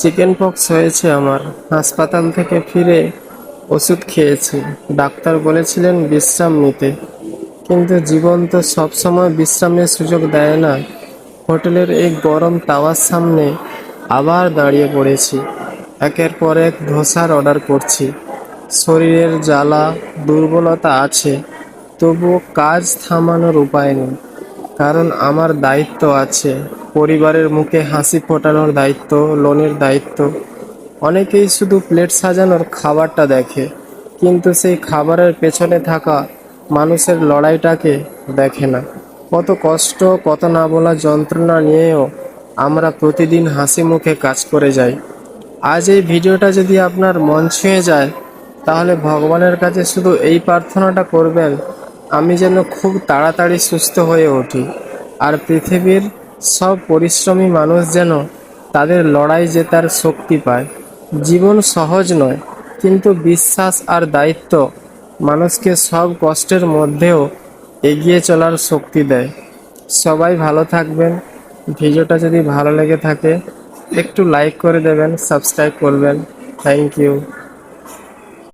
Chicken pox হয়েছে আমার। হাসপাতাল থেকে ফিরে ওষুধ খেয়েছি। ডাক্তার বলেছিলেন বিশ্রাম নিতে, কিন্তু জীবন তো সবসময় বিশ্রামের সুযোগ দেয় না। হোটেলের এই গরম তাওয়ার সামনে আবার দাঁড়িয়ে পড়েছি। একের পর এক ধোসার অর্ডার করছি। শরীরের জ্বালা, দুর্বলতা আছে, তবুও কাজ থামানোর উপায় নেই। কারণ আমার দায়িত্ব আছে, পরিবারের মুখে হাসি ফোটানোর দায়িত্ব, লোনের দায়িত্ব। অনেকেই শুধু প্লেট সাজানোর খাবারটা দেখে, কিন্তু সেই খাবারের পেছনে থাকা মানুষের লড়াইটাকে দেখে না। কত কষ্ট, কত না বলা যন্ত্রণা নিয়েও আমরা প্রতিদিন হাসি মুখে কাজ করে যাই। আজ এই ভিডিওটা যদি আপনার মন ছুঁয়ে যায়, তাহলে ভগবানের কাছে শুধু এই প্রার্থনাটা করবেন, আমি যেন খুব তাড়াতাড়ি সুস্থ হয়ে উঠি। আর পৃথিবীর সব পরিশ্রমী মানুষ যেন তাদের লড়াই জেতার শক্তি পায়। জীবন সহজ নয়, কিন্তু বিশ্বাস আর দায়িত্ব মানুষকে সব কষ্টের মধ্যেও এগিয়ে চলার শক্তি দেয়। সবাই ভালো থাকবেন। ভিডিওটা যদি ভালো লেগে থাকে একটু লাইক করে দেবেন, সাবস্ক্রাইব করবেন। Thank you.